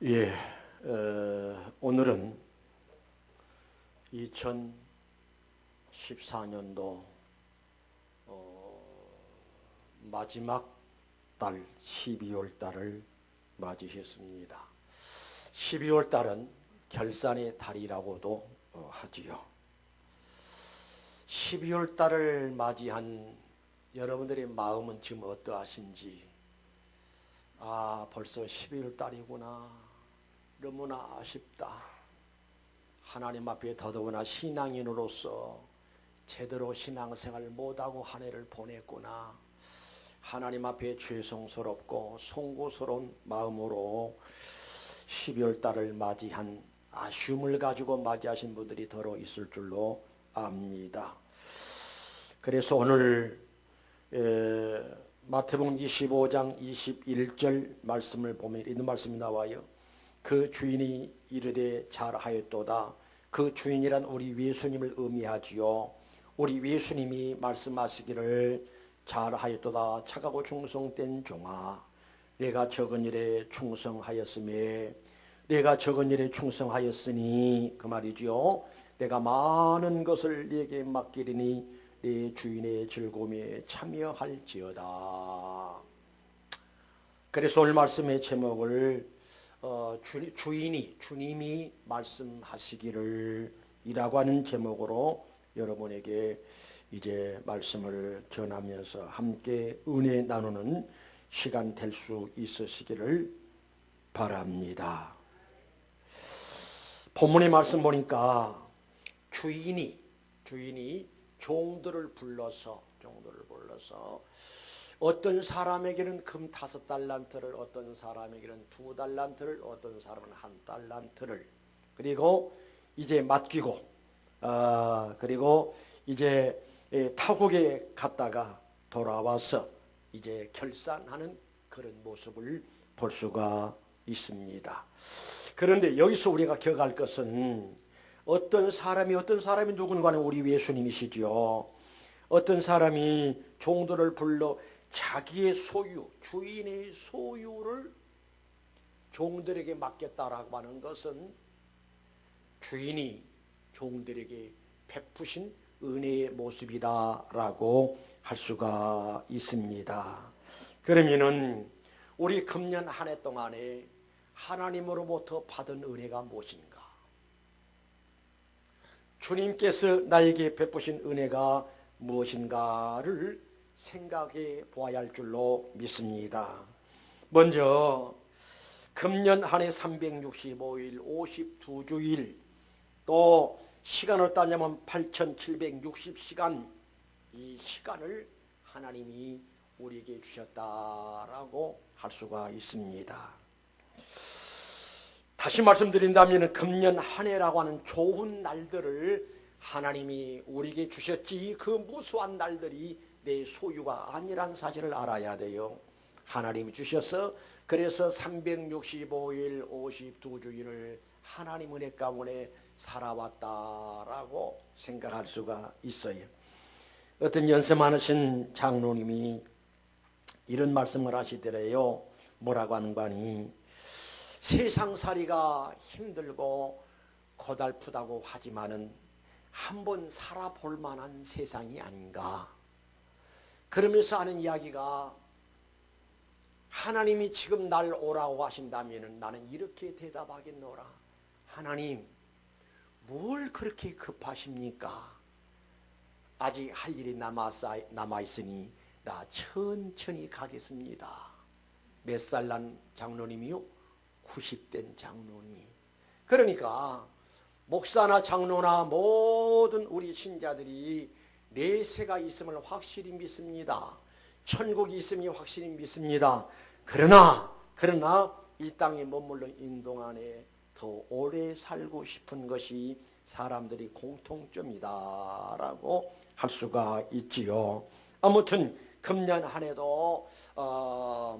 예, 오늘은 2014년도 마지막 달 12월 달을 맞이했습니다. 12월 달은 결산의 달이라고도 하지요. 12월 달을 맞이한 여러분들의 마음은 지금 어떠하신지, 벌써 12월 달이구나. 너무나 아쉽다. 하나님 앞에 더더구나 신앙인으로서 제대로 신앙생활 못하고 한 해를 보냈구나. 하나님 앞에 죄송스럽고 송구스러운 마음으로 12월 달을 맞이한 아쉬움을 가지고 맞이하신 분들이 더러 있을 줄로 압니다. 그래서 오늘 마태복음 25장 21절 말씀을 보면 이런 말씀이 나와요. 그 주인이 이르되 잘하였도다. 그 주인이란 우리 예수님을 의미하지요. 우리 예수님이 말씀하시기를 잘하였도다. 착하고 충성된 종아, 내가 적은 일에 충성하였으며 내가 적은 일에 충성하였으니, 그 말이지요. 내가 많은 것을 네게 맡기리니 네 주인의 즐거움에 참여할지어다. 그래서 오늘 말씀의 제목을 주님이 말씀하시기를 이라고 하는 제목으로 여러분에게 이제 말씀을 전하면서 함께 은혜 나누는 시간 될 수 있으시기를 바랍니다. 본문의 말씀 보니까 주인이 종들을 불러서 어떤 사람에게는 금 5달란트를, 어떤 사람에게는 2달란트를, 어떤 사람은 1달란트를, 그리고 이제 맡기고 그리고 이제 타국에 갔다가 돌아와서 이제 결산하는 그런 모습을 볼 수가 있습니다. 그런데 여기서 우리가 기억할 것은 어떤 사람이 누군가는 우리 예수님이시죠. 어떤 사람이 종들을 불러 자기의 소유, 주인의 소유를 종들에게 맡겼다라고 하는 것은 주인이 종들에게 베푸신 은혜의 모습이다라고 할 수가 있습니다. 그러면은 우리 금년 한 해 동안에 하나님으로부터 받은 은혜가 무엇인가? 주님께서 나에게 베푸신 은혜가 무엇인가를 생각해 보아야 할 줄로 믿습니다. 먼저 금년 한 해 365일 52주일 또 시간을 따지면 8760시간, 이 시간을 하나님이 우리에게 주셨다라고 할 수가 있습니다. 다시 말씀드린다면 금년 한 해라고 하는 좋은 날들을 하나님이 우리에게 주셨지, 그 무수한 날들이 내 소유가 아니란 사실을 알아야 돼요. 하나님이 주셔서 그래서 365일 52주일을 하나님 은혜 가운데 살아왔다라고 생각할 수가 있어요. 어떤 연세 많으신 장로님이 이런 말씀을 하시더래요. 뭐라고 하는 거니? 세상살이가 힘들고 고달프다고 하지만은 한번 살아볼 만한 세상이 아닌가. 그러면서 하는 이야기가, 하나님이 지금 날 오라고 하신다면 나는 이렇게 대답하겠노라. 하나님, 뭘 그렇게 급하십니까? 아직 할 일이 남아있으니 나 천천히 가겠습니다. 몇 살 난 장로님이요? 90된 장로님. 그러니까 목사나 장로나 모든 우리 신자들이 내세가 있음을 확실히 믿습니다. 천국이 있음이 확실히 믿습니다. 그러나 이 땅에 머물러 있는 동안에 더 오래 살고 싶은 것이 사람들이 공통점이다라고 할 수가 있지요. 아무튼 금년 한 해도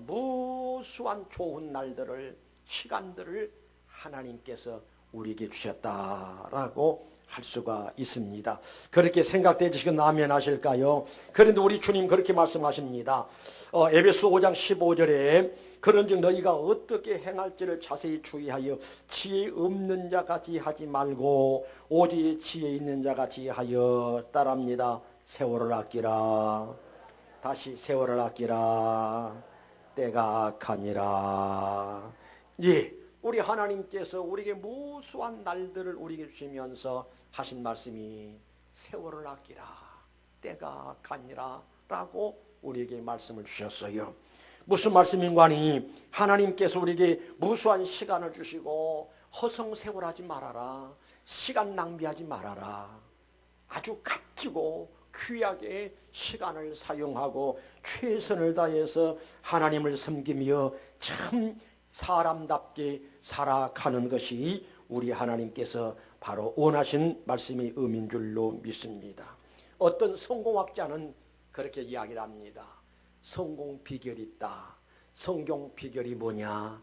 무수한 좋은 날들을, 시간들을 하나님께서 우리에게 주셨다라고 할 수가 있습니다. 그렇게 생각되시고 나면 하실까요? 그런데 우리 주님 그렇게 말씀하십니다. 에베소 5장 15절에 그런즉 너희가 어떻게 행할지를 자세히 주의하여 지혜 없는 자같이 하지 말고 오직 지혜 있는 자같이 하여 따랍니다. 세월을 아끼라. 다시 세월을 아끼라. 때가 악하니라. 예, 우리 하나님께서 우리에게 무수한 날들을 우리에게 주시면서 하신 말씀이 세월을 아끼라. 때가 악하니라 라고 우리에게 말씀을 주셨어요. 무슨 말씀인가니 하나님께서 우리에게 무수한 시간을 주시고 허송세월하지 말아라. 시간 낭비하지 말아라. 아주 값지고 귀하게 시간을 사용하고 최선을 다해서 하나님을 섬기며 참 사람답게 살아가는 것이 우리 하나님께서 바로 원하신 말씀의 의미인 줄로 믿습니다. 어떤 성공학자는 그렇게 이야기를 합니다. 성공 비결이 있다. 성공 비결이 뭐냐?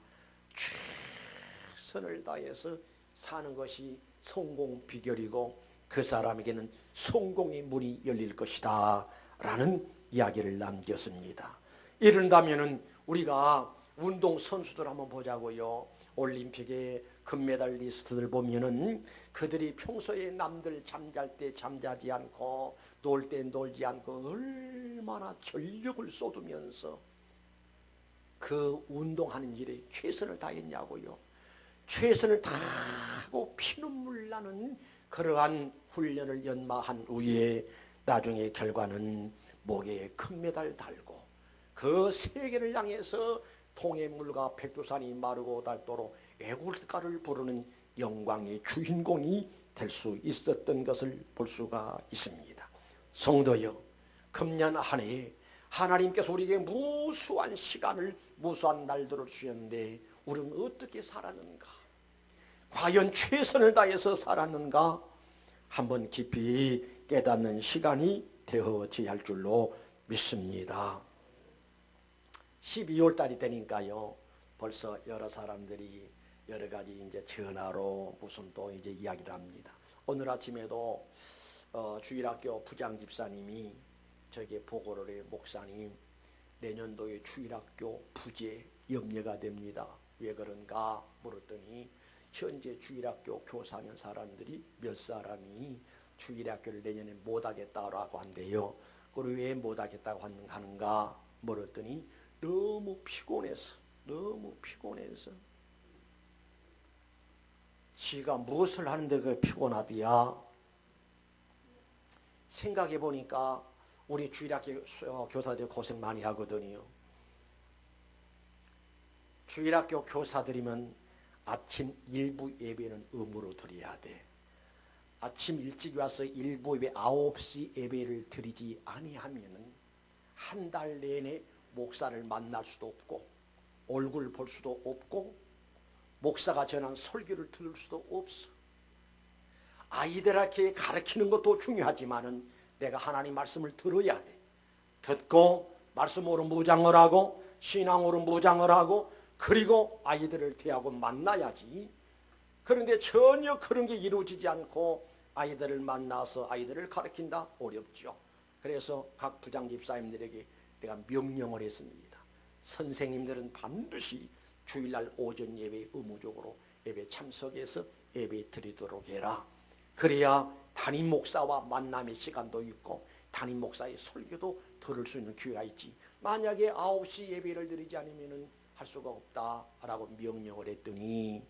최선을 다해서 사는 것이 성공 비결이고 그 사람에게는 성공의 문이 열릴 것이다 라는 이야기를 남겼습니다. 이런다면 우리가 운동선수들 한번 보자고요. 올림픽의 금메달리스트들 보면은 그들이 평소에 남들 잠잘 때 잠자지 않고 놀 때 놀지 않고 얼마나 전력을 쏟으면서 그 운동하는 일에 최선을 다했냐고요. 최선을 다하고 피눈물 나는 그러한 훈련을 연마한 후에 나중에 결과는 목에 금메달 달고 그 세계를 향해서 통해물과 백두산이 마르고 닳도록 애국가를 부르는 영광의 주인공이 될 수 있었던 것을 볼 수가 있습니다. 성도여, 금년 한 해에 하나님께서 우리에게 무수한 시간을 무수한 날들을 주셨는데 우리는 어떻게 살았는가? 과연 최선을 다해서 살았는가? 한번 깊이 깨닫는 시간이 되어져야 할 줄로 믿습니다. 12월 달이 되니까요. 벌써 여러 사람들이 여러 가지 이제 전화로 무슨 또 이제 이야기를 합니다. 오늘 아침에도 주일학교 부장 집사님이 저에게 보고를 해. 목사님, 내년도에 주일학교 부재 염려가 됩니다. 왜 그런가 물었더니 현재 주일학교 교사하는 사람들이 몇 사람이 주일학교를 내년에 못하겠다라고 한대요. 그리고 왜 못하겠다고 하는가 물었더니 너무 피곤해서 지가 무엇을 하는데 그걸 피곤하디야. 생각해 보니까 우리 주일학교 교사들이 고생 많이 하거든요. 주일학교 교사들이면 아침 일부 예배는 의무로 드려야 돼. 아침 일찍 와서 일부 예배 9시 예배를 드리지 아니하면은 한 달 내내 목사를 만날 수도 없고 얼굴 볼 수도 없고 목사가 전한 설교를 들을 수도 없어. 아이들에게 가르치는 것도 중요하지만은 내가 하나님 말씀을 들어야 돼. 듣고 말씀으로 무장을 하고 신앙으로 무장을 하고 그리고 아이들을 대하고 만나야지. 그런데 전혀 그런 게 이루어지지 않고 아이들을 만나서 아이들을 가르친다? 어렵죠. 그래서 각 부장 집사님들에게 내가 명령을 했습니다. 선생님들은 반드시 주일날 오전 예배 의무적으로 예배 참석해서 예배 드리도록 해라. 그래야 담임 목사와 만남의 시간도 있고 담임 목사의 설교도 들을 수 있는 기회가 있지. 만약에 9시 예배를 드리지 않으면 할 수가 없다라고 명령을 했더니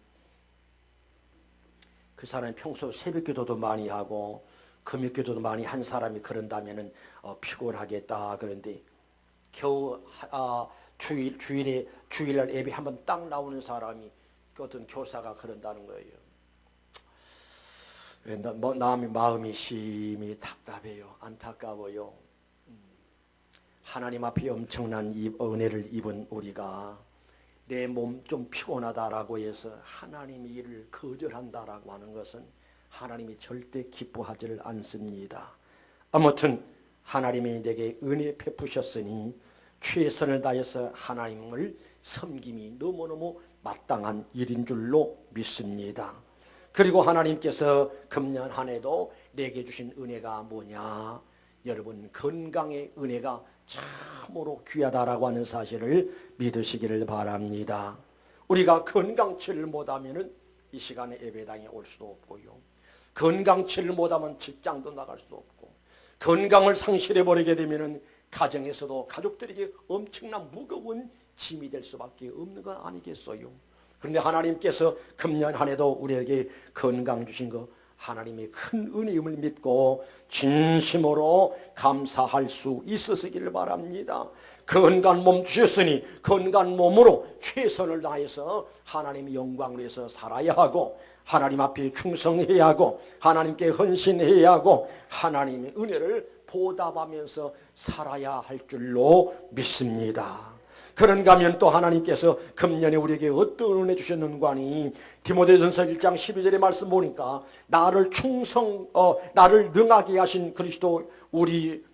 그 사람이 평소 새벽기도도 많이 하고 금요기도도 많이 한 사람이 그런다면은 피곤하겠다. 그런데 겨우 주일날 예배 한번 딱 나오는 사람이 어떤 교사가 그런다는 거예요. 마음이 심히 답답해요. 안타까워요. 하나님 앞에 엄청난 은혜를 입은 우리가 내 몸 좀 피곤하다라고 해서 하나님의 일을 거절한다라고 하는 것은 하나님이 절대 기뻐하지를 않습니다. 아무튼 하나님이 내게 은혜 베푸셨으니 최선을 다해서 하나님을 섬김이 너무너무 마땅한 일인 줄로 믿습니다. 그리고 하나님께서 금년 한 해도 내게 주신 은혜가 뭐냐? 여러분, 건강의 은혜가 참으로 귀하다라고 하는 사실을 믿으시기를 바랍니다. 우리가 건강치를 못하면 이 시간에 예배당에 올 수도 없고요, 건강치를 못하면 직장도 나갈 수도 없고, 건강을 상실해버리게 되면 가정에서도 가족들에게 엄청난 무거운 짐이 될 수밖에 없는 거 아니겠어요? 그런데 하나님께서 금년 한 해도 우리에게 건강 주신 거 하나님의 큰 은혜임을 믿고 진심으로 감사할 수 있으시기를 바랍니다. 건강한 몸 주셨으니 건강한 몸으로 최선을 다해서 하나님의 영광을 위해서 살아야 하고, 하나님 앞에 충성해야 하고, 하나님께 헌신해야 하고, 하나님의 은혜를 보답하면서 살아야 할 줄로 믿습니다. 그런가 하면 또 하나님께서 금년에 우리에게 어떤 은혜 주셨는가 하니, 디모데전서 1장 12절의 말씀 보니까 나를 능하게 하신 그리스도 우리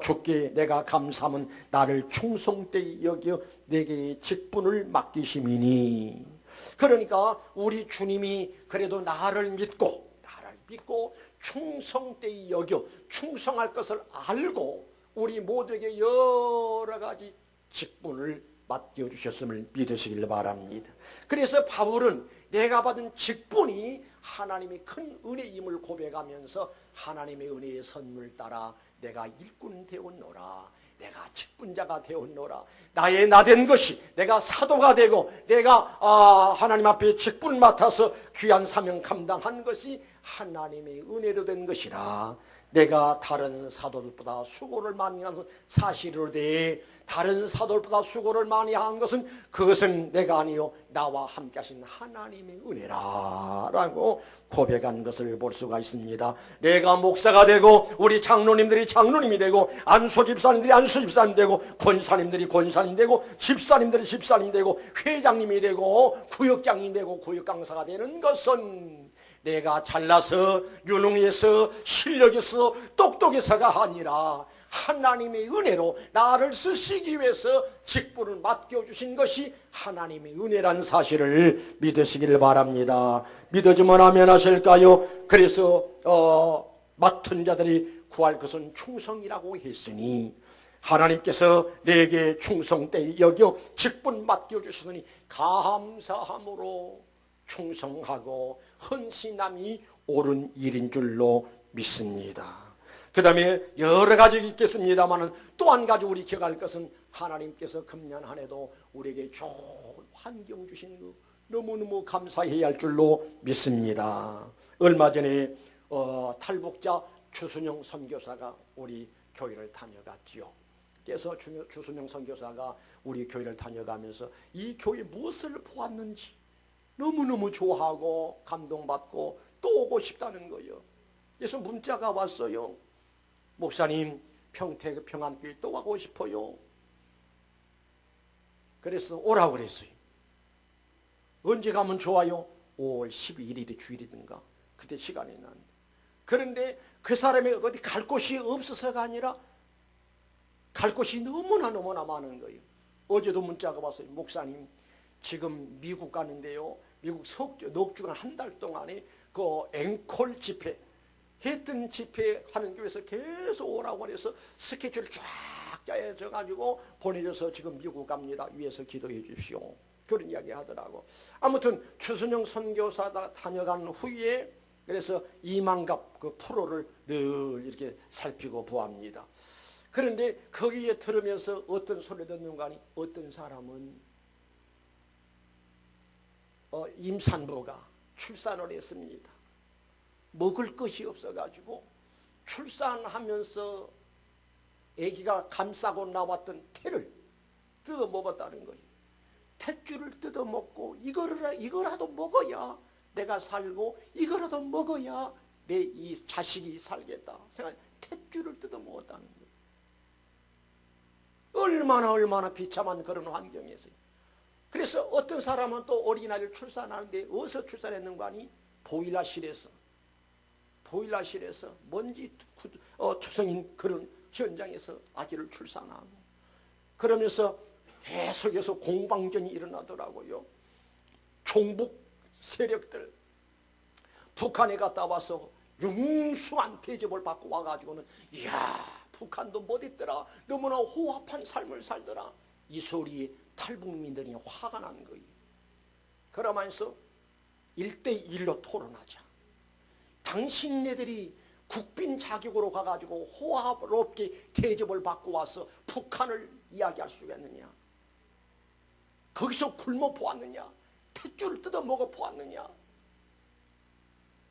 주께 내가 감사함은 나를 충성되이 여겨 내게 직분을 맡기심이니. 그러니까 우리 주님이 그래도 나를 믿고 충성되이 여겨 충성할 것을 알고 우리 모두에게 여러 가지 직분을 맡겨주셨음을 믿으시길 바랍니다. 그래서 바울은 내가 받은 직분이 하나님의 큰 은혜임을 고백하면서 하나님의 은혜의 선물 따라 내가 일꾼 되었노라, 내가 직분자가 되었노라, 나의 나된 것이 내가 사도가 되고 내가 하나님 앞에 직분을 맡아서 귀한 사명 감당한 것이 하나님의 은혜로 된 것이라. 내가 다른 사도들보다 수고를 많이 한 사실이로되 다른 사도들보다 수고를 많이 한 것은 그것은 내가 아니요 나와 함께 하신 하나님의 은혜라 라고 고백한 것을 볼 수가 있습니다. 내가 목사가 되고 우리 장로님들이 장로님이 되고 안수집사님들이 안수집사님 되고 권사님들이 권사님 되고 집사님들이 집사님 되고 회장님이 되고 구역장이 되고 구역강사가 되는 것은 내가 잘나서 유능해서 실력에서 똑똑해서가 아니라 하나님의 은혜로 나를 쓰시기 위해서 직분을 맡겨주신 것이 하나님의 은혜라는 사실을 믿으시기를 바랍니다. 믿어주면 아멘 하실까요? 그래서 맡은 자들이 구할 것은 충성이라고 했으니 하나님께서 내게 충성되이 여겨 직분 맡겨주셨으니 감사함으로 충성하고 헌신함이 옳은 일인 줄로 믿습니다. 그 다음에 여러 가지 있겠습니다만 또 한 가지 우리 기억할 것은 하나님께서 금년 한 해도 우리에게 좋은 환경 주신 거 너무너무 감사해야 할 줄로 믿습니다. 얼마 전에 탈북자 주순영 선교사가 우리 교회를 다녀갔지요. 그래서 주순영 선교사가 우리 교회를 다녀가면서 이 교회에 무엇을 보았는지 너무너무 좋아하고 감동받고 또 오고 싶다는 거예요. 그래서 문자가 왔어요. 목사님, 평택 평안교회 또 가고 싶어요. 그래서 오라고 그랬어요. 언제 가면 좋아요? 5월 12일이 주일이든가 그때 시간이 나는데. 그런데 그 사람이 어디 갈 곳이 없어서가 아니라 갈 곳이 너무나 많은 거예요. 어제도 문자가 왔어요. 목사님, 지금 미국 가는데요. 미국 넉 주간 한 달 동안에 그 앵콜 집회 했던 집회 하는 교회에서 계속 오라고 해서 스케줄을 쫙 짜여져가지고 보내줘서 지금 미국 갑니다. 위에서 기도해 주십시오. 그런 이야기 하더라고. 아무튼 추순영 선교사가 다녀간 후에 그래서 이만갑 그 프로를 늘 이렇게 살피고 보합니다. 그런데 거기에 들으면서 어떤 소리 듣는가 하니 어떤 사람은 임산부가 출산을 했습니다. 먹을 것이 없어가지고 출산하면서 아기가 감싸고 나왔던 태를 뜯어 먹었다는 거예요. 탯줄을 뜯어 먹고 이거라도 먹어야 내가 살고 이거라도 먹어야 내 이 자식이 살겠다 생각. 탯줄을 뜯어 먹었다는 거예요. 얼마나 비참한 그런 환경이었어요. 그래서 어떤 사람은 또 어린아이를 출산하는데 어디서 출산했는가 하니 보일러실에서 먼지 투성인 그런 현장에서 아기를 출산하고 그러면서 계속해서 공방전이 일어나더라고요. 종북 세력들 북한에 갔다 와서 융숭한 대접을 받고 와가지고는 이야, 북한도 못했더라, 너무나 호합한 삶을 살더라, 이 소리에 탈북민들이 화가 난 거예요. 그러면서 1대1로 토론하자. 당신네들이 국빈 자격으로 가가지고 호화롭게 대접을 받고 와서 북한을 이야기할 수가 있느냐? 거기서 굶어 보았느냐? 탯줄을 뜯어 먹어 보았느냐?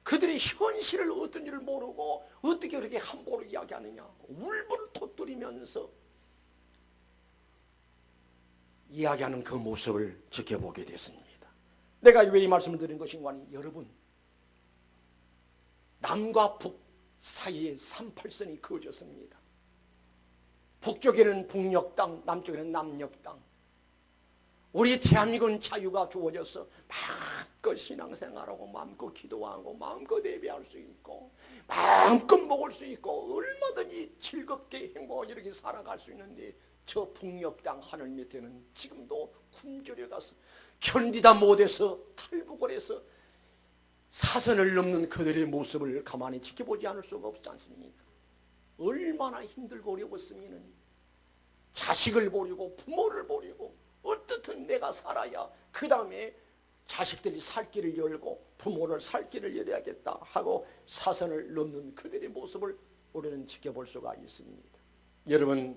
그들의 현실을 어떤지를 모르고 어떻게 그렇게 함부로 이야기하느냐? 울분을 터뜨리면서 이야기하는 그 모습을 지켜보게 됐습니다. 내가 왜 이 말씀을 드린 것인가 하니, 여러분, 남과 북 사이에 38선이 그어졌습니다. 북쪽에는 북녘 땅, 남쪽에는 남녘 땅. 우리 대한민국은 자유가 주어져서 마음껏 신앙생활하고 마음껏 기도하고 마음껏 예배할 수 있고 마음껏 먹을 수 있고 얼마든지 즐겁게 행복하게 이렇게 살아갈 수 있는데, 저 북녘 땅 하늘 밑에는 지금도 굶주려 가서 견디다 못해서 탈북을 해서 사선을 넘는 그들의 모습을 가만히 지켜보지 않을 수가 없지 않습니까? 얼마나 힘들고 어려웠으면 자식을 버리고 부모를 버리고 어떻든 내가 살아야 그 다음에 자식들이 살 길을 열고 부모를 살 길을 열어야겠다 하고 사선을 넘는 그들의 모습을 우리는 지켜볼 수가 있습니다. 여러분,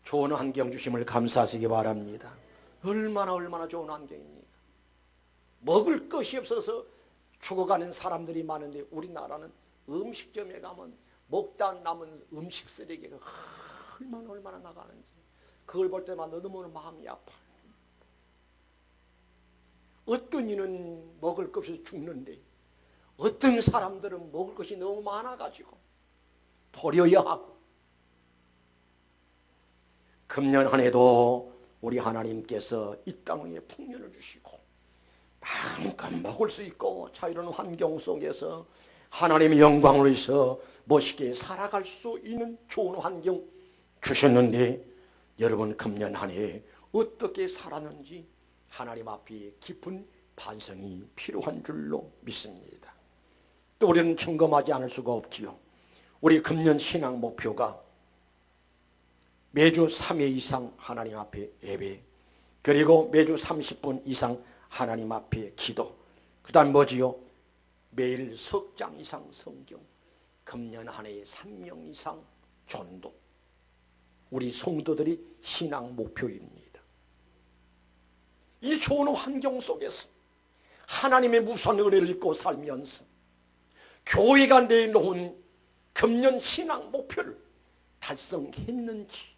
좋은 환경 주심을 감사하시기 바랍니다. 얼마나 좋은 환경입니까? 먹을 것이 없어서 죽어가는 사람들이 많은데, 우리나라는 음식점에 가면 먹다 남은 음식 쓰레기가 얼마나 나가는지 그걸 볼 때마다 너무나 마음이 아파요. 어떤 이는 먹을 것 없이 죽는데 어떤 사람들은 먹을 것이 너무 많아가지고 버려야 하고. 금년 한 해도 우리 하나님께서 이 땅 위에 풍년을 주시고 마음껏 먹을 수 있고 자유로운 환경 속에서 하나님의 영광을 위해서 멋있게 살아갈 수 있는 좋은 환경 주셨는데, 여러분 금년 한 해 어떻게 살았는지 하나님 앞에 깊은 반성이 필요한 줄로 믿습니다. 또 우리는 점검하지 않을 수가 없지요. 우리 금년 신앙 목표가 매주 3회 이상 하나님 앞에 예배, 그리고 매주 30분 이상 하나님 앞에 기도, 그 다음 뭐지요? 매일 석 장 이상 성경, 금년 한 해에 3명 이상 전도. 우리 성도들이 신앙 목표입니다. 이 좋은 환경 속에서 하나님의 무수한 은혜를 입고 살면서 교회가 내놓은 금년 신앙 목표를 달성했는지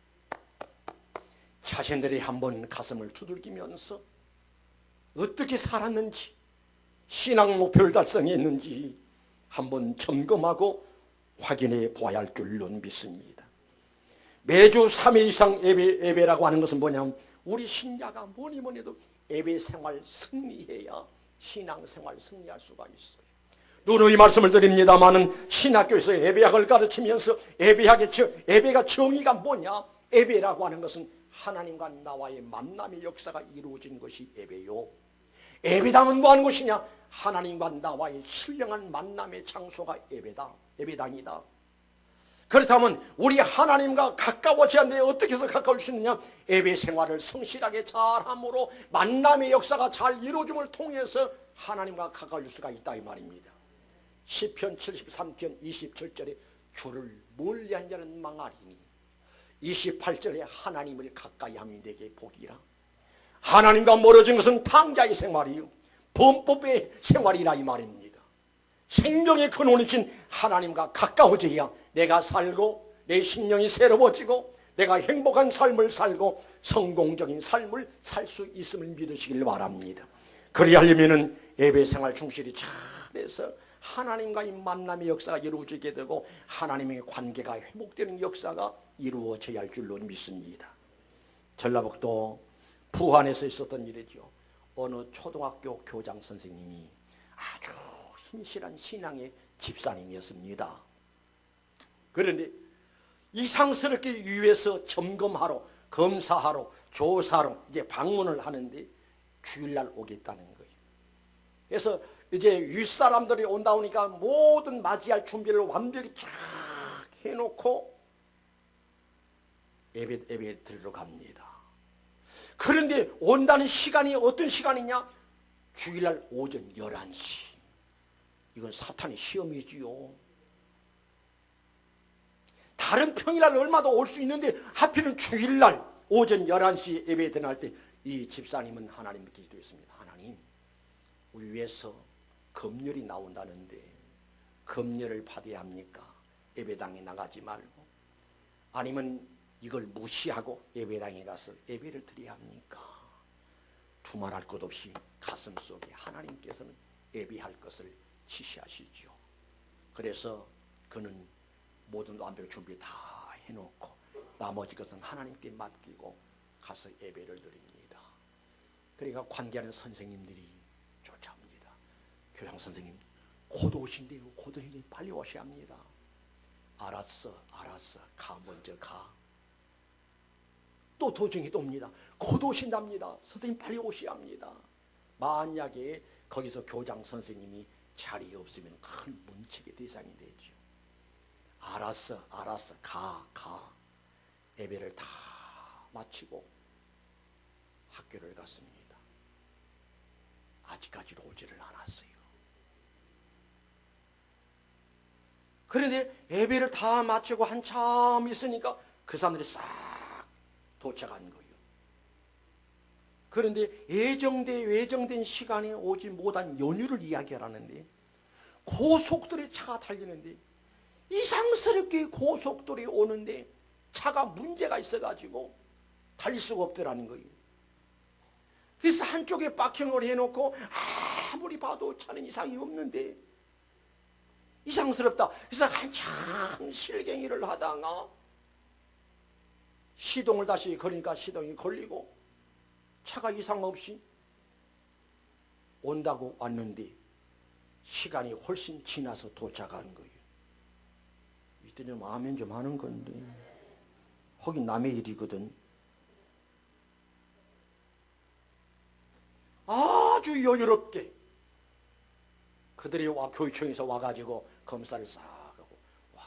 자신들이 한번 가슴을 두들기면서 어떻게 살았는지, 신앙 목표를 달성했는지 한번 점검하고 확인해 보아야 할 줄로 믿습니다. 매주 3회 이상 예배라고 하는 것은 뭐냐면, 우리 신자가 뭐니 해도 예배 생활 승리해야 신앙 생활 승리할 수가 있어요. 누누이 말씀을 드립니다마는 신학교에서 예배학을 가르치면서 예배가 정의가 뭐냐? 예배라고 하는 것은 하나님과 나와의 만남의 역사가 이루어진 것이 예배요. 예배당은 뭐 하는 것이냐? 하나님과 나와의 신령한 만남의 장소가 예배당이다. 그렇다면 우리 하나님과 가까워지는데 어떻게 해서 가까울 수 있느냐? 예배 생활을 성실하게 잘함으로 만남의 역사가 잘 이루어짐을 통해서 하나님과 가까울 수가 있다 이 말입니다. 시편 73편 27절에 주를 멀리한 자는 망하리니, 28절에 하나님을 가까이 함이 내게 복이라. 하나님과 멀어진 것은 탕자의 생활이요 범법의 생활이라 이 말입니다. 생명의 근원이신 하나님과 가까워져야 내가 살고 내 심령이 새로워지고 내가 행복한 삶을 살고 성공적인 삶을 살 수 있음을 믿으시길 바랍니다. 그리하려면 예배생활 충실히 잘해서 하나님과의 만남의 역사가 이루어지게 되고 하나님의 관계가 회복되는 역사가 이루어져야 할 줄로 믿습니다. 전라북도 부안에서 있었던 일이죠. 어느 초등학교 교장 선생님이 아주 신실한 신앙의 집사님이었습니다. 그런데 이상스럽게 유에서 점검하러, 검사하러, 조사하러 이제 방문을 하는데 주일날 오겠다는 거예요. 그래서 이제 윗사람들이 온다 오니까 모든 맞이할 준비를 완벽히 쫙 해놓고 예배 드리러 갑니다. 그런데 온다는 시간이 어떤 시간이냐? 주일날 오전 11시. 이건 사탄의 시험이지요. 다른 평일날 얼마도 올 수 있는데 하필은 주일날 오전 11시 예배 드날 때 이 집사님은 하나님께 기도했습니다. 하나님, 우리 위해서 검열이 나온다는데 검열을 받아야 합니까? 예배당에 나가지 말고, 아니면 이걸 무시하고 예배당에 가서 예배를 드려야 합니까? 두말할 것 없이 가슴 속에 하나님께서는 예배할 것을 지시하시죠. 그래서 그는 모든 완벽 준비 다 해놓고 나머지 것은 하나님께 맡기고 가서 예배를 드립니다. 그러니까 관계하는 선생님들이 쫓아옵니다. 교장 선생님 곧 오신대요. 곧 오신대요. 빨리 오셔야 합니다. 알았어 가, 먼저 가. 또 도중에 또 옵니다. 곧 오신답니다. 선생님 빨리 오셔야 합니다. 만약에 거기서 교장 선생님이 자리에 없으면 큰 문책의 대상이 되죠. 알았어 가. 예배를 다 마치고 학교를 갔습니다. 아직까지 오지를 않았어요. 그런데 예배를 다 마치고 한참 있으니까 그 사람들이 싹 도착한 거예요. 그런데 예정된 시간에 오지 못한 연유를 이야기하라는데, 고속도로에 차가 달리는데 이상스럽게 고속도로에 오는데 차가 문제가 있어가지고 달릴 수가 없더라는 거예요. 그래서 한쪽에 파킹을 해놓고 아무리 봐도 차는 이상이 없는데 이상스럽다. 그래서 한참 실갱이를 하다가 시동을 다시 걸으니까 시동이 걸리고 차가 이상 없이 온다고 왔는데 시간이 훨씬 지나서 도착한 거예요. 이때 좀 아멘 좀 하는 건데, 하긴 남의 일이거든. 아주 여유롭게 그들이 교육청에서 와가지고 검사를 싹 하고, 와,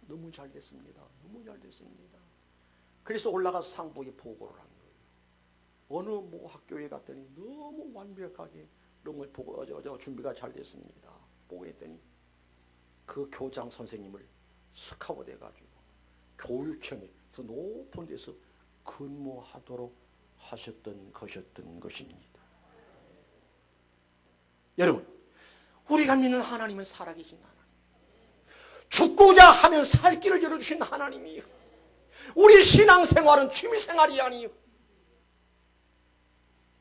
너무 잘 됐습니다. 너무 잘 됐습니다. 그래서 올라가서 상부에 보고를 한 거예요. 어느 뭐 학교에 갔더니 너무 완벽하게 너무 보고 준비가 잘 됐습니다. 보고했더니 그 교장 선생님을 스카우트 해가지고 교육청에서 높은 데서 근무하도록 하셨던 것입니다. 여러분, 우리가 믿는 하나님은 살아계신 하나님, 죽고자 하면 살 길을 열어주신 하나님이에요. 우리 신앙생활은 취미생활이 아니에요.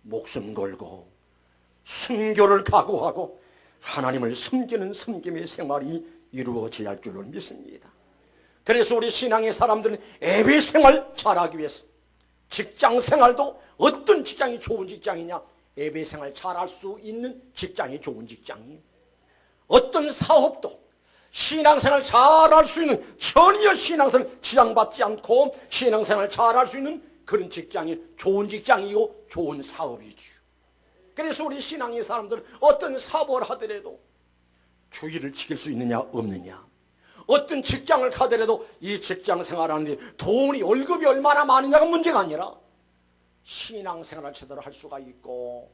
목숨 걸고 순교를 각오하고 하나님을 섬기는 섬김의 생활이 이루어져야 할 줄을 믿습니다. 그래서 우리 신앙의 사람들은 예배생활 잘하기 위해서 직장생활도 어떤 직장이 좋은 직장이냐? 예배생활 잘할 수 있는 직장이 좋은 직장이에요. 어떤 사업도 신앙생활 잘할 수 있는, 전혀 신앙생활 지장받지 않고 신앙생활 잘할 수 있는 그런 직장이 좋은 직장이고 좋은 사업이죠. 그래서 우리 신앙의 사람들은 어떤 사업을 하더라도 주의를 지킬 수 있느냐 없느냐, 어떤 직장을 가더라도 이 직장 생활하는데 돈이, 월급이 얼마나 많으냐가 문제가 아니라 신앙생활을 제대로 할 수가 있고,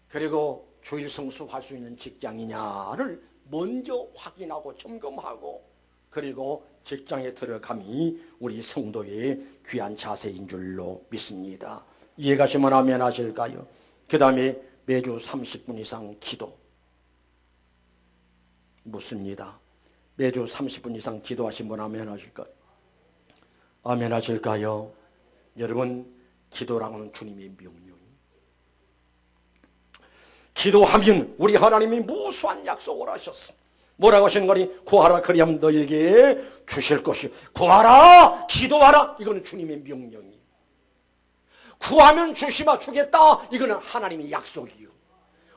그리고 주일 성수할 수 있는 직장이냐를 먼저 확인하고 점검하고, 그리고 직장에 들어감이 우리 성도의 귀한 자세인 줄로 믿습니다. 이해가시면 아멘 하실까요? 그 다음에 매주 30분 이상 기도 묻습니다. 매주 30분 이상 기도하신 분 아멘 하실까요? 아멘 하실까요? 여러분, 기도라고는 주님의 명령이, 기도하면 우리 하나님이 무수한 약속을 하셨어. 뭐라고 하시는 거니? 구하라 그리하면 너에게 주실 것이요. 구하라, 기도하라, 이거는 주님의 명령이에요. 구하면 주시마 주겠다, 이거는 하나님의 약속이요.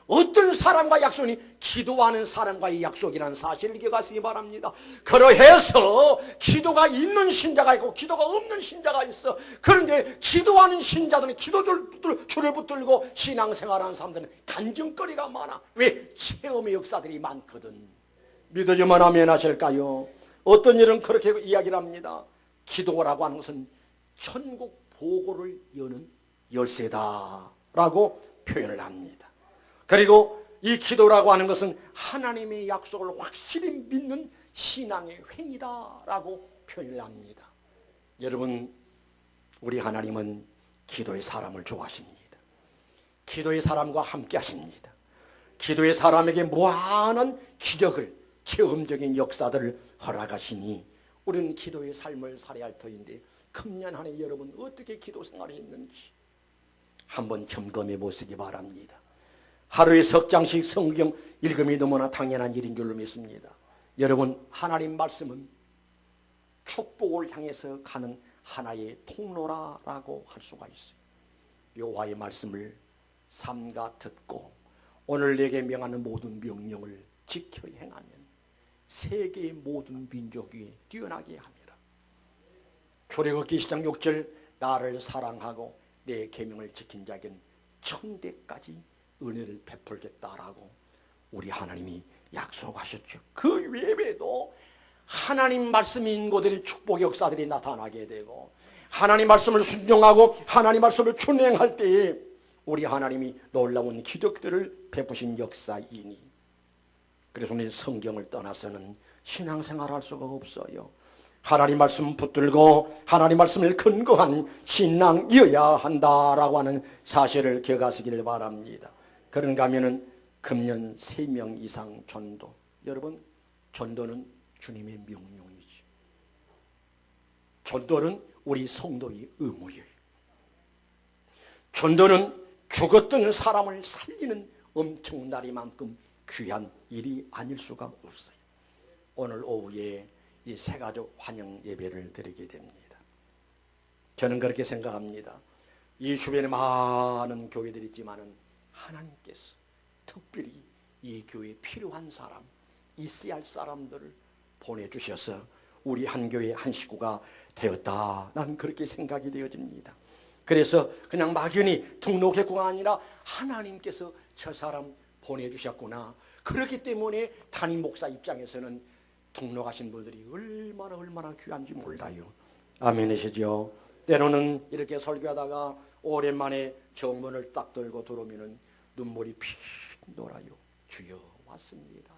어떤 사람과 약속이니? 기도하는 사람과의 약속이라는 사실을 기억하시기 바랍니다. 그러해서 기도가 있는 신자가 있고 기도가 없는 신자가 있어. 그런데 기도하는 신자들은 기도줄을 붙들고 신앙생활하는 사람들은 간증거리가 많아. 왜? 체험의 역사들이 많거든. 믿어주면 아멘 하실까요? 어떤 일은 그렇게 이야기를 합니다. 기도라고 하는 것은 천국 보고를 여는 열쇠다라고 표현을 합니다. 그리고 이 기도라고 하는 것은 하나님의 약속을 확실히 믿는 신앙의 행위다라고 표현을 합니다. 여러분, 우리 하나님은 기도의 사람을 좋아하십니다. 기도의 사람과 함께 하십니다. 기도의 사람에게 무한한 기적을, 체험적인 역사들을 허락하시니 우리는 기도의 삶을 살아야 할 터인데, 금년 한 해 여러분 어떻게 기도 생활이 있는지 한번 점검해 보시기 바랍니다. 하루에 석 장씩 성경 읽음이 너무나 당연한 일인 줄로 믿습니다. 여러분, 하나님 말씀은 축복을 향해서 가는 하나의 통로라고 할 수가 있어요. 여호와의 말씀을 삼가 듣고 오늘 내게 명하는 모든 명령을 지켜 행하면 세계의 모든 민족 위에 뛰어나게 합니다. 출애굽기 10장 6절, 나를 사랑하고 내 계명을 지킨 자에겐 천대까지 은혜를 베풀겠다라고 우리 하나님이 약속하셨죠. 그 외에도 하나님 말씀이 있는 곳에 축복의 역사들이 나타나게 되고, 하나님 말씀을 순종하고 하나님 말씀을 준행할 때에 우리 하나님이 놀라운 기적들을 베푸신 역사이니, 그래서 우리는 성경을 떠나서는 신앙생활할 수가 없어요. 하나님 말씀 붙들고 하나님 말씀을 근거한 신앙이어야 한다라고 하는 사실을 기억하시기를 바랍니다. 그런가 하면은 금년 3명 이상 전도. 여러분, 전도는 주님의 명령이지. 전도는 우리 성도의 의무예요. 전도는 죽었던 사람을 살리는 엄청나리만큼 귀한 일이 아닐 수가 없어요. 오늘 오후에 이 새가족 환영 예배를 드리게 됩니다. 저는 그렇게 생각합니다. 이 주변에 많은 교회들이 있지만은 하나님께서 특별히 이 교회에 필요한 사람, 있어야 할 사람들을 보내주셔서 우리 한 교회 한 식구가 되었다. 난 그렇게 생각이 되어집니다. 그래서 그냥 막연히 등록했구가 아니라 하나님께서 저 사람 보내주셨구나. 그렇기 때문에 담임 목사 입장에서는 등록하신 분들이 얼마나 귀한지 몰라요. 아멘이시죠? 때로는 이렇게 설교하다가 오랜만에 정문을 딱 들고 들어오면 눈물이 픽 돌아요. 주여 왔습니다.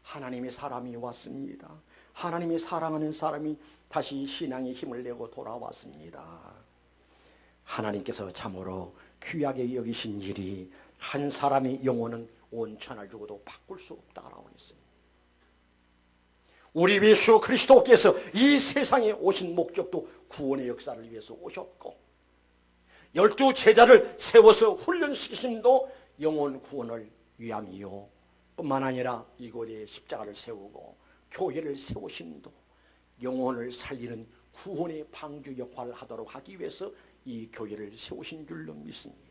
하나님의 사람이 왔습니다. 하나님의 사랑하는 사람이 다시 신앙의 힘을 내고 돌아왔습니다. 하나님께서 참으로 귀하게 여기신 일이 한 사람의 영혼은 온 천하를 주고도 바꿀 수 없다라고 했습니다. 우리 예수 그리스도께서 이 세상에 오신 목적도 구원의 역사를 위해서 오셨고, 12 제자를 세워서 훈련시키심도 영혼 구원을 위함이요, 뿐만 아니라 이곳에 십자가를 세우고 교회를 세우심도 영혼을 살리는 구원의 방주 역할을 하도록 하기 위해서 이 교회를 세우신 줄로 믿습니다.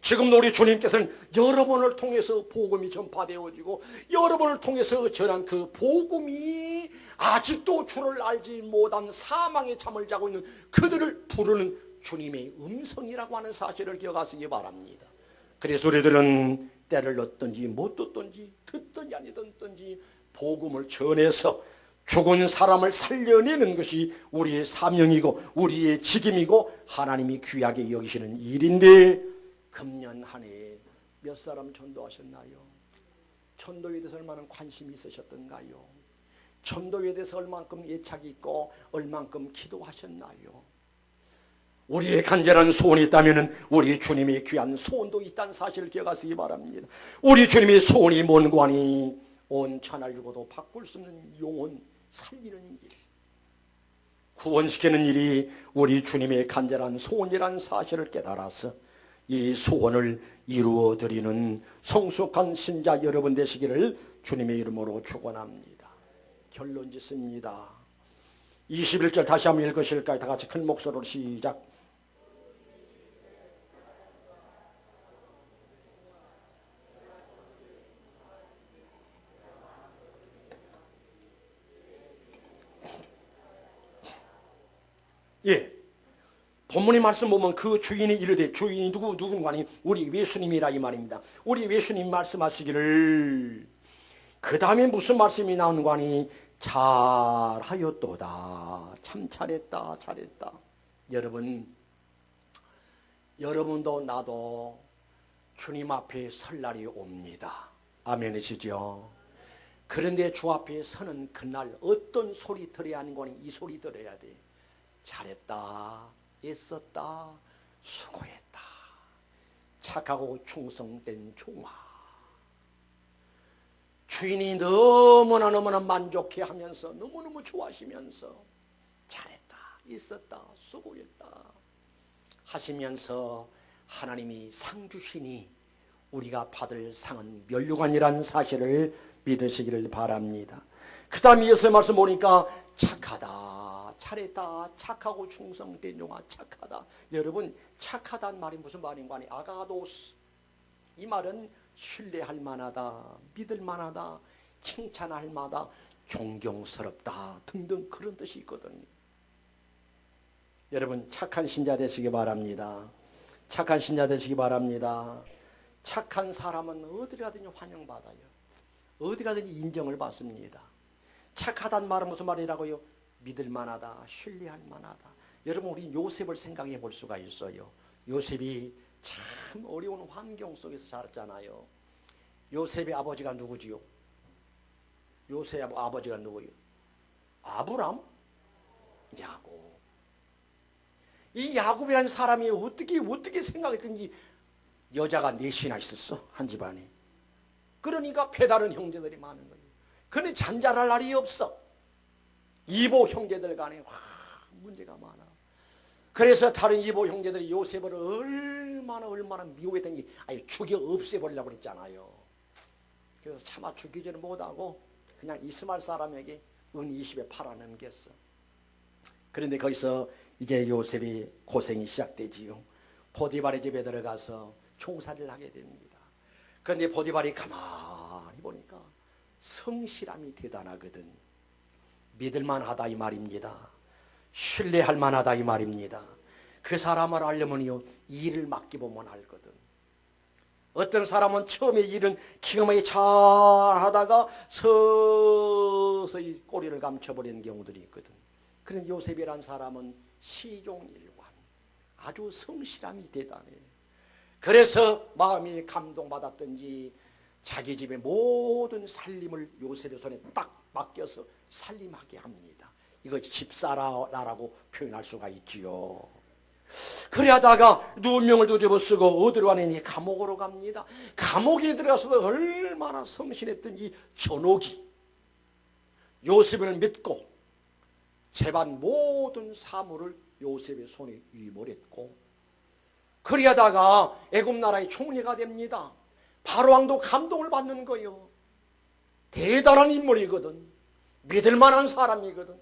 지금도 우리 주님께서는 여러분을 통해서 복음이 전파되어지고 여러분을 통해서 전한 그 복음이 아직도 주를 알지 못한 사망의 잠을 자고 있는 그들을 부르는 주님의 음성이라고 하는 사실을 기억하시기 바랍니다. 그래서 우리들은 때를 얻든지 못 얻든지 듣든지 안 듣든지 복음을 전해서 죽은 사람을 살려내는 것이 우리의 사명이고 우리의 직임이고 하나님이 귀하게 여기시는 일인데, 금년 한 해 몇 사람 전도하셨나요? 전도에 대해서 얼마나 관심이 있으셨던가요? 전도에 대해서 얼만큼 애착이 있고 얼만큼 기도하셨나요? 우리의 간절한 소원이 있다면 우리 주님의 귀한 소원도 있다는 사실을 기억하시기 바랍니다. 우리 주님의 소원이 뭔고 하니 온 천하를 주고도 바꿀 수 없는 영혼 살리는 일, 구원시키는 일이 우리 주님의 간절한 소원이라는 사실을 깨달아서 이 소원을 이루어드리는 성숙한 신자 여러분 되시기를 주님의 이름으로 축원합니다. 결론 짓습니다. 21절 다시 한번 읽으실까요? 다 같이 큰 목소리로 시작. 본문의 말씀 보면 그 주인이 이르되, 주인이 누군가니 우리 예수님이라 이 말입니다. 우리 예수님 말씀하시기를, 그 다음에 무슨 말씀이 나오는 거니? 잘하였도다. 참 잘했다, 잘했다. 여러분도 나도 주님 앞에 설 날이 옵니다. 아멘이시죠? 그런데 주 앞에 서는 그날 어떤 소리 들어야 하는 거니? 이 소리 들어야 돼. 잘했다, 애썼다, 수고했다, 착하고 충성된 종아. 주인이 너무나 만족해 하면서, 너무너무 좋아하시면서 잘했다, 애썼다, 수고했다 하시면서 하나님이 상 주시니 우리가 받을 상은 면류관이라는 사실을 믿으시기를 바랍니다. 그 다음에 예수의 말씀 보니까 착하다, 잘했다, 착하고 충성된 종아, 착하다. 여러분, 착하다는 말이 무슨 말인가 하니? 아가도스. 이 말은 신뢰할 만하다, 믿을 만하다, 칭찬할 만하다, 존경스럽다 등등 그런 뜻이 있거든요. 여러분, 착한 신자 되시기 바랍니다. 착한 신자 되시기 바랍니다. 착한 사람은 어디 가든지 환영받아요. 어디 가든지 인정을 받습니다. 착하다는 말은 무슨 말이라고요? 믿을 만하다, 신뢰할 만하다. 여러분, 우리 요셉을 생각해 볼 수가 있어요. 요셉이 참 어려운 환경 속에서 자랐잖아요. 요셉의 아버지가 누구지요? 요셉의 아버지가 누구요? 아브람? 야곱. 이 야곱이라는 사람이 어떻게 생각했든지 여자가 넷이나 있었어, 한 집안에. 그러니까 배다른 형제들이 많은 거예요. 그런데 잔잔할 날이 없어. 이보 형제들 간에 문제가 많아. 그래서 다른 이보 형제들이 요셉을 얼마나 미워했던지 아예 죽여 없애버리려고 그랬잖아요. 그래서 차마 죽이지는 못하고 그냥 이스마엘 사람에게 은 20에 팔아넘겼어. 그런데 거기서 이제 요셉이 고생이 시작되지요. 보디발의 집에 들어가서 총살을 하게 됩니다. 그런데 보디발이 가만히 보니까 성실함이 대단하거든. 믿을만하다 이 말입니다. 신뢰할 만하다 이 말입니다. 그 사람을 알려면요, 일을 맡겨보면 알거든. 어떤 사람은 처음에 일은 기가 막히게 잘 하다가 서서히 꼬리를 감춰버리는 경우들이 있거든. 그런데 요셉이란 사람은 시종일관 아주 성실함이 대단해. 그래서 마음이 감동받았던지 자기 집의 모든 살림을 요셉의 손에 딱 맡겨서 살림하게 합니다. 이거 집사라라고 표현할 수가 있지요. 그래 하다가 누명을 뒤집어쓰고 어디로 가느니? 감옥으로 갑니다. 감옥에 들어가서도 얼마나 성실했던지 전옥이 요셉을 믿고 재반 모든 사물을 요셉의 손에 위임했고, 그래 하다가 애굽 나라의 총리가 됩니다. 바로왕도 감동을 받는 거예요. 대단한 인물이거든. 믿을 만한 사람이거든.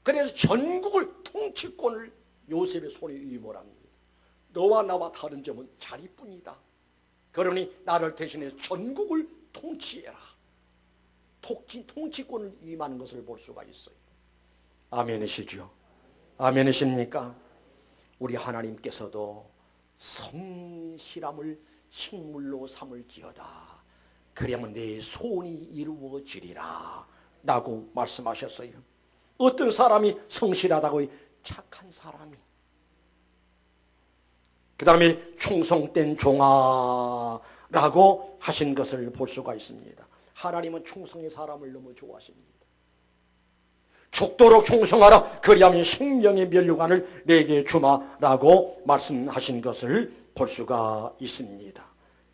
그래서 전국을 통치권을 요셉의 손에 위임을 합니다. 너와 나와 다른 점은 자리뿐이다. 그러니 나를 대신해 전국을 통치해라. 통치권을 위임하는 것을 볼 수가 있어요. 아멘이시죠? 아멘이십니까? 우리 하나님께서도 성실함을 식물로 삼을지어다. 그러면 내 소원이 이루어지리라 라고 말씀하셨어요. 어떤 사람이 성실하다고? 착한 사람이. 그 다음에 충성된 종아라고 하신 것을 볼 수가 있습니다. 하나님은 충성의 사람을 너무 좋아하십니다. 죽도록 충성하라. 그리하면 생명의 면류관을 내게 주마라고 말씀하신 것을 볼 수가 있습니다.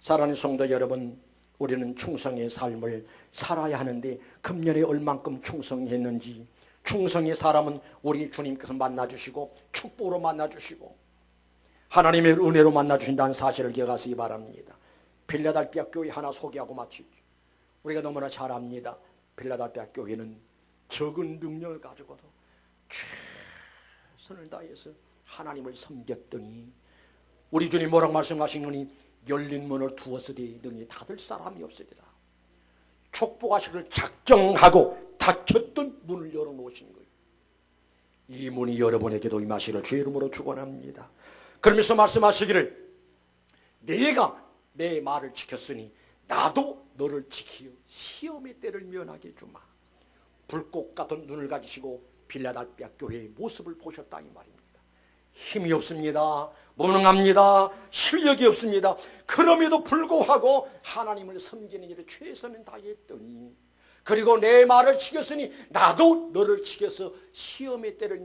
사랑하는 성도 여러분, 우리는 충성의 삶을 살아야 하는데 금년에 얼만큼 충성했는지, 충성의 사람은 우리 주님께서 만나주시고 축복으로 만나주시고 하나님의 은혜로 만나주신다는 사실을 기억하시기 바랍니다. 빌라델피아 교회 하나 소개하고 마치죠. 우리가 너무나 잘 압니다. 빌라델피아 교회는 적은 능력을 가지고도 최선을 다해서 하나님을 섬겼더니 우리 주님 뭐라고 말씀하신 거니? 열린 문을 두었으되 능히 닫을 사람이 없으리라. 축복하시기를 작정하고 닫혔던 문을 열어놓으신 거예요. 이 문이 여러분에게도 임하시기를 주의 이름으로 축원합니다. 그러면서 말씀하시기를 내가 내 말을 지켰으니 나도 너를 지키어 시험의 때를 면하게 주마. 불꽃 같은 눈을 가지시고 빌라델피아 교회의 모습을 보셨다 이 말입니다. 힘이 없습니다. 무능합니다. 실력이 없습니다. 그럼에도 불구하고 하나님을 섬기는 일에 최선을 다했더니 그리고 내 말을 지켰으니 나도 너를 지켜서 시험의 때를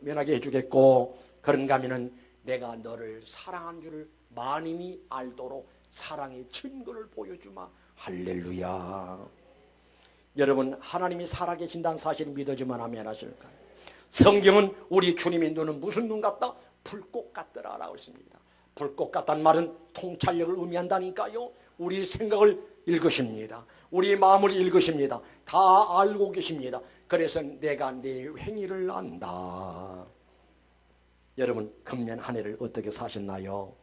면하게 해주겠고 그런가 하면은 내가 너를 사랑한 줄을 만인이 알도록 사랑의 증거를 보여주마. 할렐루야. 여러분 하나님이 살아계신다는 사실을 믿어주면 아멘 하실까요? 성경은 우리 주님의 눈은 무슨 눈 같다? 불꽃 같더라 라고 했습니다. 불꽃 같다는 말은 통찰력을 의미한다니까요. 우리 생각을 읽으십니다. 우리 마음을 읽으십니다. 다 알고 계십니다. 그래서 내가 내 행위를 안다. 여러분 금년 한 해를 어떻게 사셨나요?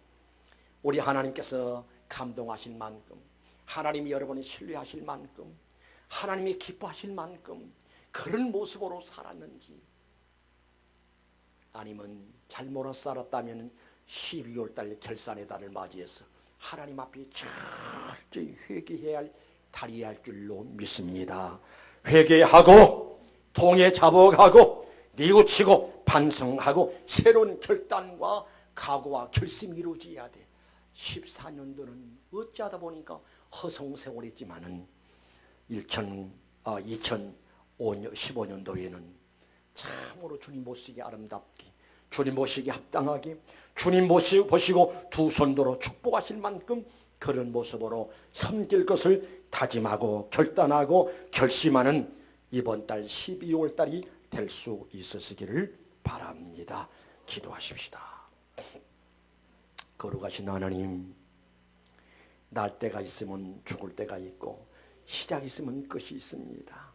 우리 하나님께서 감동하실 만큼 하나님이 여러분을 신뢰하실 만큼 하나님이 기뻐하실 만큼 그런 모습으로 살았는지 아니면 잘못 살았다면 12월 달 결산의 달을 맞이해서 하나님 앞에 철저히 회개해야 할 달이 할 줄로 믿습니다. 회개하고 통해 자복하고 뉘우치고 반성하고 새로운 결단과 각오와 결심이 이루어져야 돼. 14년도는 어찌하다 보니까 허송세월했지만은 2015년도에는 참으로 주님 모시기 아름답게 주님 모시기 합당하게 주님 보시고 두 손으로 축복하실 만큼 그런 모습으로 섬길 것을 다짐하고 결단하고 결심하는 이번 달 12월 달이 될 수 있으시기를 바랍니다. 기도하십시다. 거룩하신 하나님, 날 때가 있으면 죽을 때가 있고 시작이 있으면 끝이 있습니다.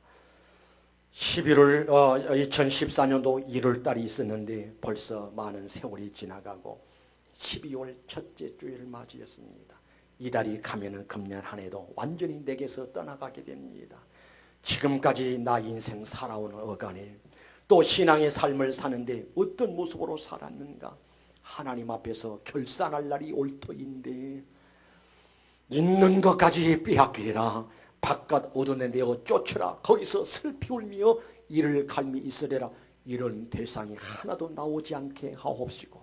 2014년도 1월 달이 있었는데 벌써 많은 세월이 지나가고 12월 첫째 주일을 맞이했습니다. 이 달이 가면은 금년 한 해도 완전히 내게서 떠나가게 됩니다. 지금까지 나 인생 살아온 어간에 또 신앙의 삶을 사는데 어떤 모습으로 살았는가 하나님 앞에서 결산할 날이 올 터인데 있는 것까지 빼앗기리라. 바깥 어둠에 내어 쫓으라. 거기서 슬피 울며 이를 갈미 있으리라. 이런 대상이 하나도 나오지 않게 하옵시고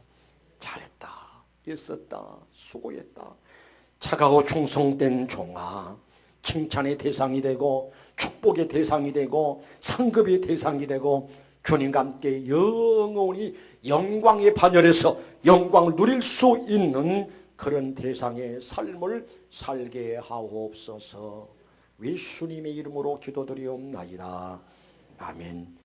잘했다, 애썼다, 수고했다, 착하고 충성된 종아, 칭찬의 대상이 되고 축복의 대상이 되고 상급의 대상이 되고 주님과 함께 영원히 영광의 반열에서 영광을 누릴 수 있는 그런 대상의 삶을 살게 하옵소서. 예수님의 이름으로 기도드리옵나이다. 아멘.